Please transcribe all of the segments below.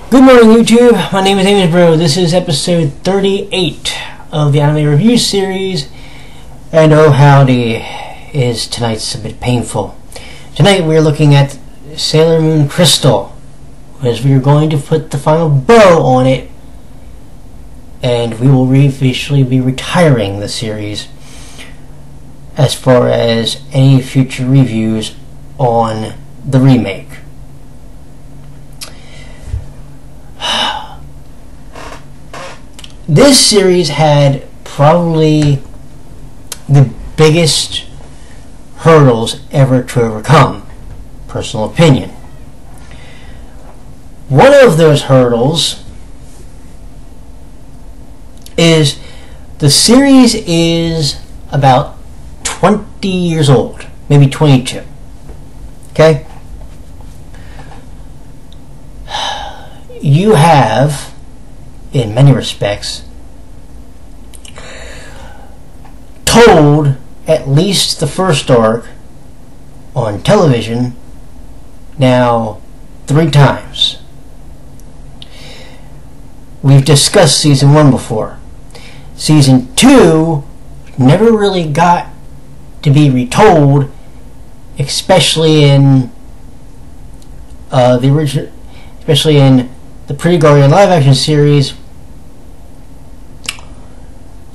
Good morning, YouTube. My name is Amisbro. This is episode 38 of the anime review series. And oh howdy, is tonight's a bit painful. Tonight we are looking at Sailor Moon Crystal, as we are going to put the final bow on it, and we will officially be retiring the series as far as any future reviews on the remake. This series had probably the biggest hurdles ever to overcome, personal opinion. One of those hurdles is the series is about 20 years old, maybe 22. Okay? You have, in many respects, told at least the first arc on television now 3 times. We've discussed season 1 before. Season 2 never really got to be retold, especially in the original, especially in the pre-Guardian live-action series.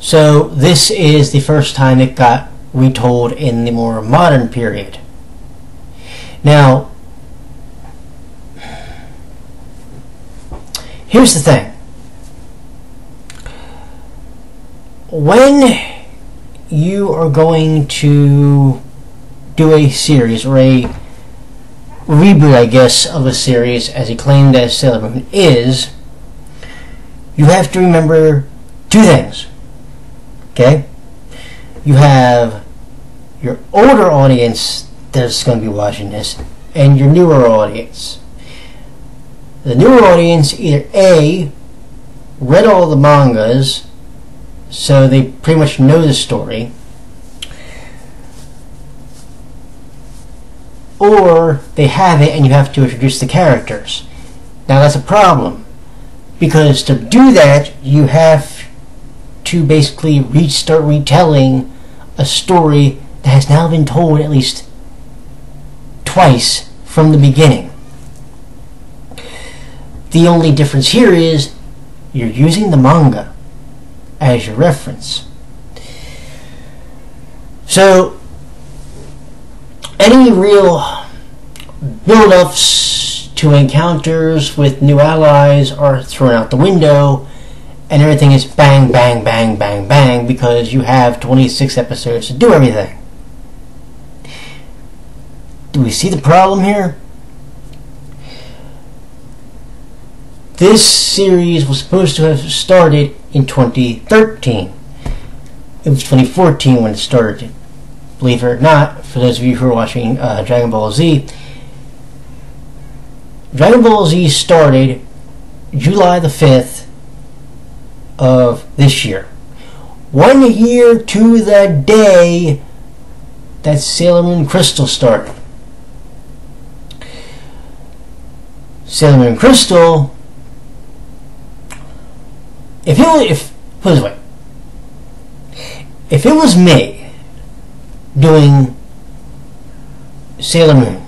So this is the first time it got retold in the more modern period. Now, here's the thing. When you are going to do a series, or a reboot, I guess, of a series as acclaimed as Sailor Moon is, you have to remember 2 things. Okay? You have your older audience that's going to be watching this, and your newer audience. The newer audience either A, read all the mangas, so they pretty much know the story, or they have it and you have to introduce the characters. Now that's a problem, because to do that you have to basically start retelling a story that has now been told at least twice from the beginning. The only difference here is you're using the manga as your reference. So any real build-ups to encounters with new allies are thrown out the window, and everything is bang, bang, bang, bang, bang, because you have 26 episodes to do everything. Do we see the problem here? This series was supposed to have started in 2013. It was 2014 when it started. Believe it or not, for those of you who are watching Dragon Ball Z, Dragon Ball Z started July the 5th of this year. 1 year to the day that Sailor Moon Crystal started. Sailor Moon Crystal, put it this way, if it was me doing Sailor Moon,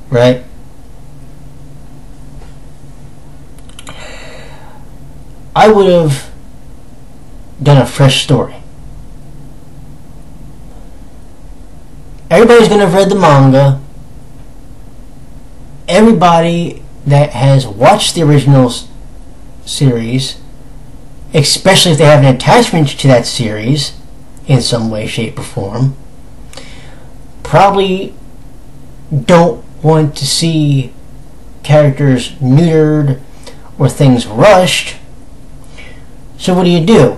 right, I would have done a fresh story. Everybody's going to have read the manga. Everybody that has watched the original series, especially if they have an attachment to that series in some way, shape, or form, probably don't want to see characters neutered or things rushed. So what do?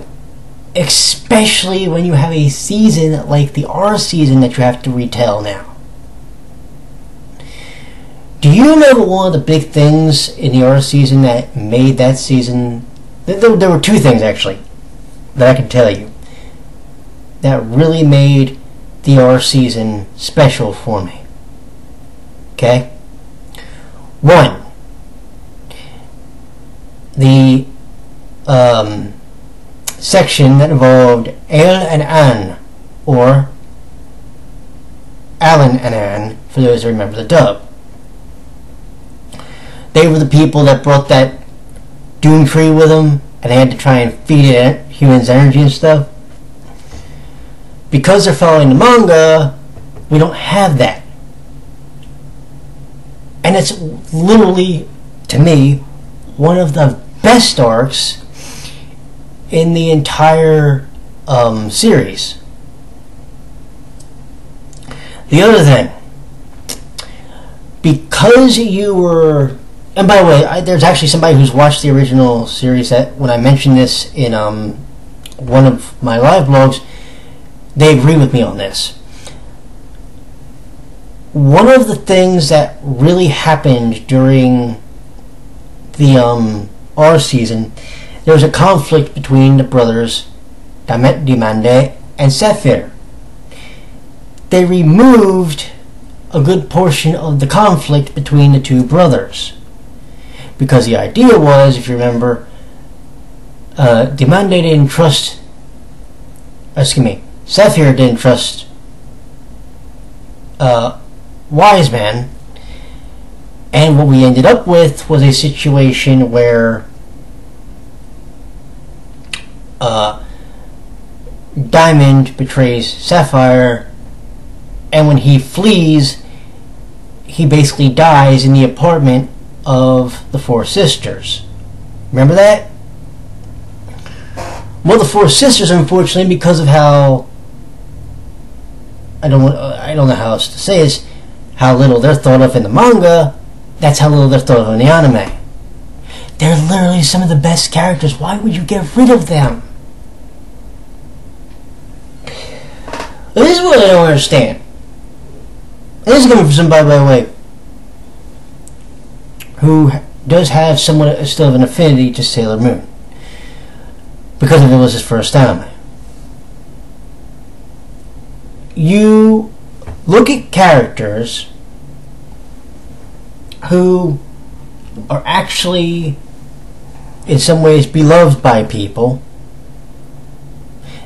Especially when you have a season like the R season that you have to retell now. Do you know that one of the big things in the R season that made that season... There were 2 things, actually, that I can tell you, that really made the R season special for me. Okay? 1, section that involved Ale and Anne, or Alan and Anne, for those who remember the dub. They were the people that brought that Doom Tree with them, and they had to try and feed it humans' energy and stuff. Because they're following the manga, we don't have that. And it's literally, to me, one of the best arcs in the entire series. The other thing, because you were, and by the way, there's actually somebody who's watched the original series that when I mentioned this in one of my live blogs, they agree with me on this. One of the things that really happened during the R season, there was a conflict between the brothers Demande and Sapphire. They removed a good portion of the conflict between the two brothers, because the idea was, if you remember, Demande didn't trust, Sapphire didn't trust Wise Man, and what we ended up with was a situation where Diamond betrays Sapphire, and when he flees, he basically dies in the apartment of the four sisters. Remember that? Well, the four sisters, unfortunately, because of how I don't know how else to say this, how little they're thought of in the manga, that's how little they're thought of in the anime. They're literally some of the best characters. Why would you get rid of them? This is what I don't understand. And this is coming from somebody, by the way, who does have somewhat still of an affinity to Sailor Moon, because it was his first anime. You look at characters who are actually in some ways beloved by people,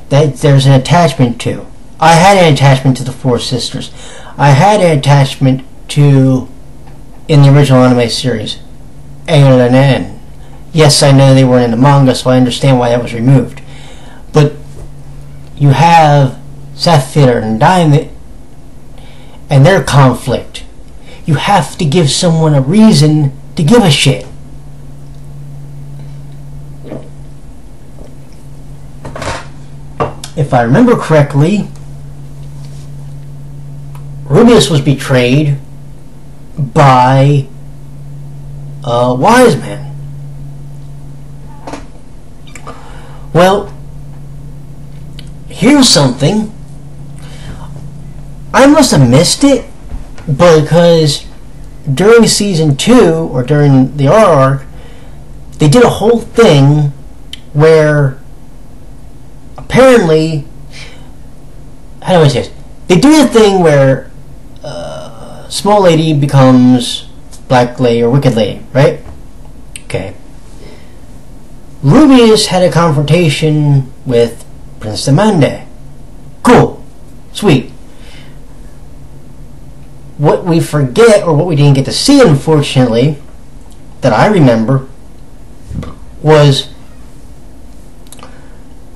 that there's an attachment to. I had an attachment to the four sisters. I had an attachment to, in the original anime series, Ale and Anne. Yes, I know they weren't in the manga, so I understand why that was removed. But you have Sapphire and Diamond and their conflict. You have to give someone a reason to give a shit. If I remember correctly, Rubius was betrayed by Wise Man. Well, here's something. I must have missed it, because during season 2, or during the R arc, they did a whole thing where apparently, how do I say this? They do a thing where Small Lady becomes Black Lady or Wicked Lady, right? Okay. Rubius had a confrontation with Prince Demande. Cool. Sweet. What we forget, or what we didn't get to see, unfortunately, that I remember, was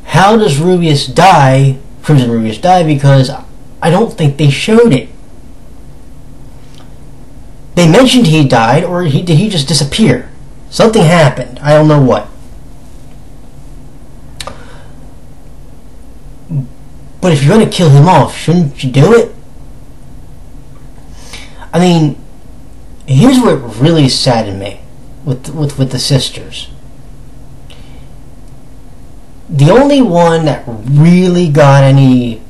how does Rubius die, Crimson Rubius die, because I don't think they showed it. They mentioned he died, or did he just disappear? Something happened. I don't know what. But if you're going to kill him off, shouldn't you do it? I mean, here's what really saddened me with the sisters. The only one that really got any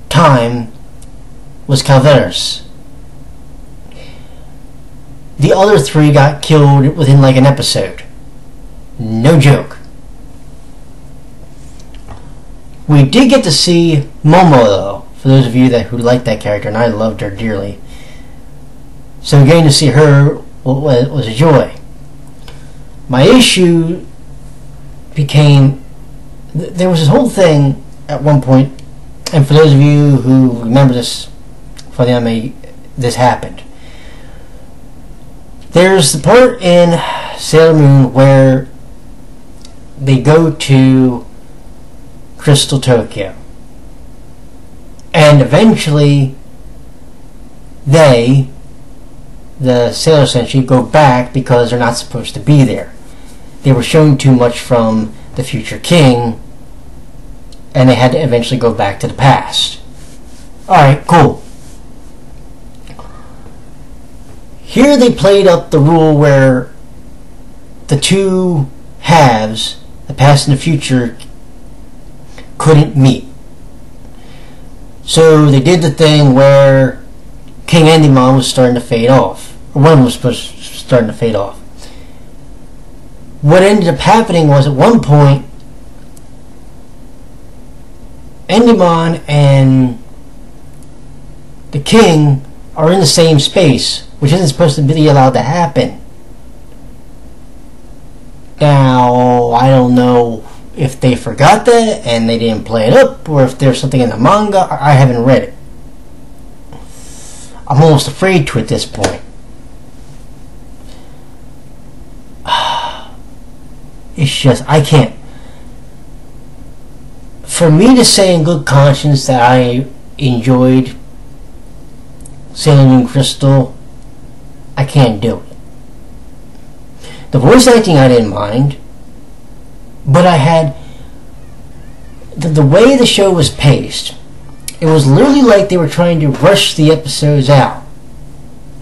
time was Calveras. The other three got killed within like an episode. No joke. We did get to see Momo, though, for those of you who like that character, and I loved her dearly. So getting to see her was a joy. My issue became, there was this whole thing at one point, and for those of you who remember this for the anime, this happened. There's the part in Sailor Moon where they go to Crystal Tokyo, and eventually they, the Sailor Senshi, go back because they're not supposed to be there. They were showing too much from the future king, and they had to eventually go back to the past. Alright, cool. Here they played up the rule where the two halves, the past and the future, couldn't meet. So they did the thing where King Endymion was starting to fade off. Or one was starting to fade off. What ended up happening was at one point, Endymion and the king are in the same space, which isn't supposed to be allowed to happen. Now, I don't know if they forgot that and they didn't play it up, or if there's something in the manga. I haven't read it. I'm almost afraid to at this point. It's just, I can't. For me to say in good conscience that I enjoyed Sailor Moon Crystal, I can't do it. The voice acting I didn't mind, but I had the way the show was paced. It was literally like they were trying to rush the episodes out,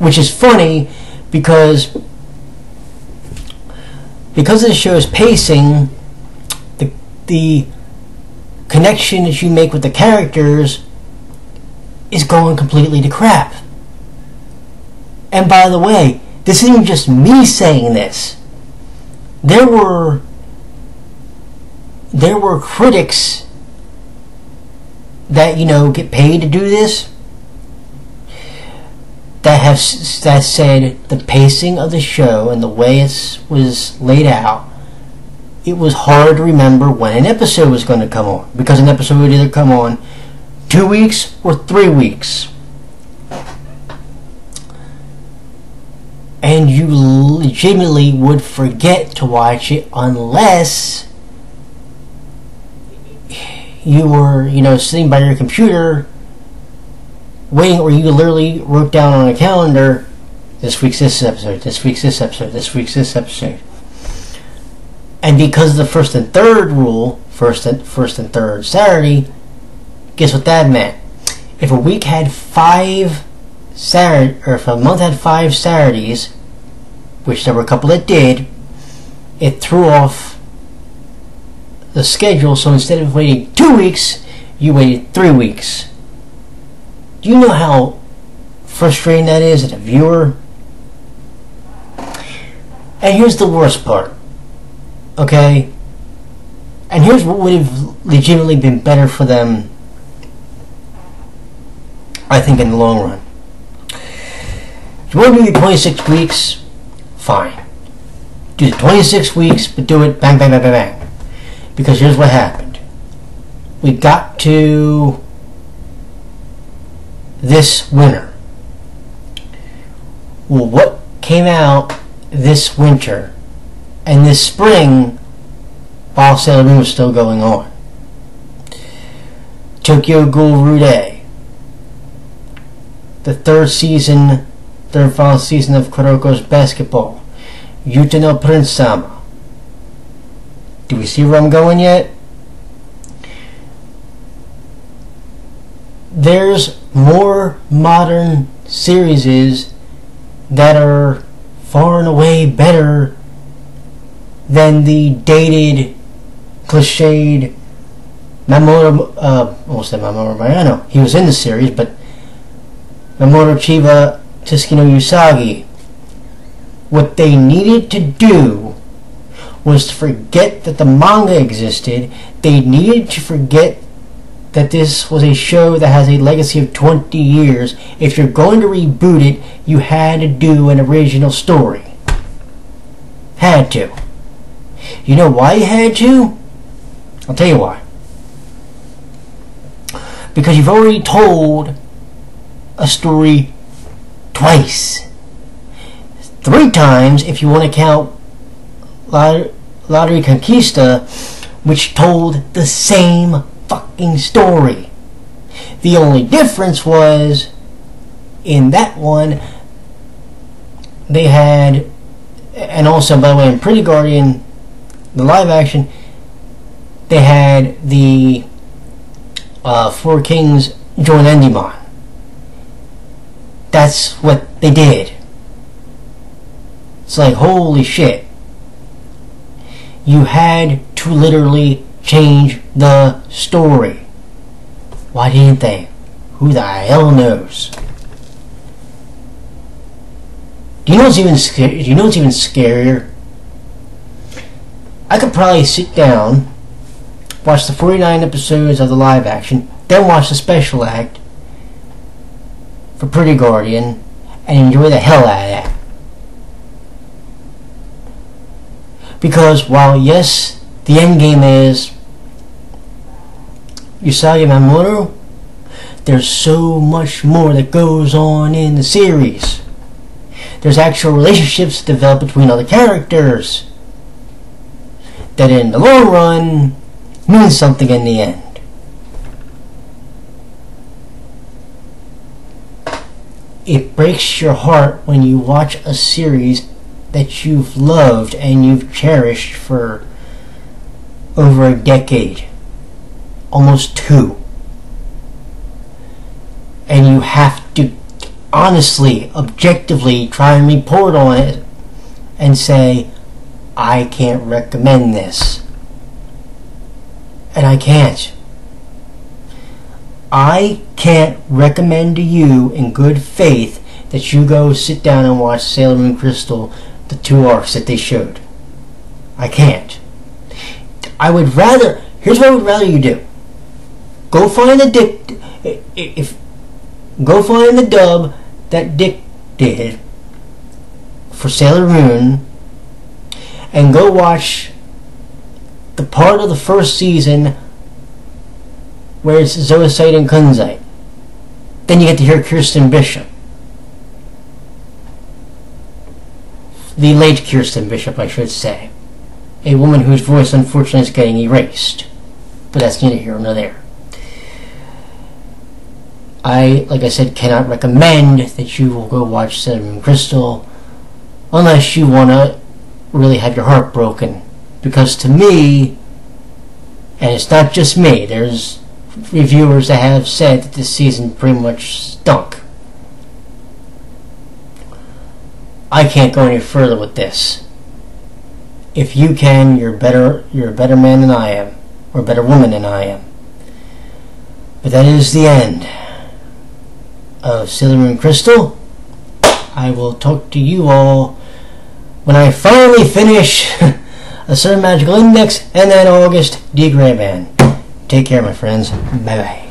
which is funny because of the show's pacing, the connection that you make with the characters is going completely to crap. And by the way, this isn't just me saying this. There were critics that, you know, get paid to do this, that said the pacing of the show and the way it was laid out, it was hard to remember when an episode was going to come on, because an episode would either come on 2 weeks or 3 weeks. And you legitimately would forget to watch it unless you were, you know, sitting by your computer waiting, or you literally wrote down on a calendar, this week's this episode, this week's this episode, this week's this episode. And because of the first and third rule, first and third Saturday, guess what that meant? If a week had 5 Saturdays, or if a month had 5 Saturdays, which there were a couple that did, it threw off the schedule. So instead of waiting 2 weeks, you waited 3 weeks. Do you know how frustrating that is as a viewer? And here's the worst part. Okay? And here's what would have legitimately been better for them, I think, in the long run. If you want to do 26 weeks, fine. Do the 26 weeks, but do it bang, bang, bang, bang, bang. Because here's what happened. We got to this winter. Well, what came out this winter and this spring while Sailor Moon was still going on? Tokyo Ghoul Rude, the third and final season of Kuroko's Basketball, Yuta no Prince-sama. Do we see where I'm going yet? There's more modern series that are far and away better than the dated, cliched Mamoru, almost said Mamoru Mayano. He was in the series, but Mamoru Chiba Tsukino Usagi. What they needed to do was to forget that the manga existed. They needed to forget that this was a show that has a legacy of 20 years. If you're going to reboot it, you had to do an original story. Had to. You know why you had to? I'll tell you why. Because you've already told a story twice. 3 times if you want to count Lottery Conquista, which told the same fucking story. The only difference was, in that one, they had, and also, by the way, in Pretty Guardian, the live action, they had the 4 Kings join Endymon. That's what they did. It's like, holy shit. You had to literally change the story. Why didn't they? Who the hell knows? Do you know what's even scarier? I could probably sit down, watch the 49 episodes of the live action, then watch the special act for Pretty Guardian, and enjoy the hell out of that. Because while yes, the end game is Usagi Yamamoto, there's so much more that goes on in the series. There's actual relationships developed between other characters that in the long run means something in the end. It breaks your heart when you watch a series that you've loved and you've cherished for over a decade, almost 2, and you have to honestly, objectively try and report on it and say, I can't recommend this, and I can't. I can't recommend to you in good faith that you go sit down and watch Sailor Moon Crystal, the 2 arcs that they showed. I can't. I would rather, here's what I would rather you do. Go find go find the dub that Dick did for Sailor Moon, and go watch the part of the first season where it's Zoisite and Kunzite. Then you get to hear Kirsten Bishop. The late Kirsten Bishop, I should say. A woman whose voice unfortunately is getting erased. But that's neither here nor there. I, like I said, cannot recommend that you will go watch Sailor Moon Crystal unless you want to really have your heart broken. Because to me, and it's not just me, there's reviewers that have said that this season pretty much stunk. I can't go any further with this. If you can, you're a better man than I am, or a better woman than I am. But that is the end of Sailor Moon Crystal. I will talk to you all when I finally finish a certain magical index and then August D. Gray Band. Take care, my friends. Bye bye.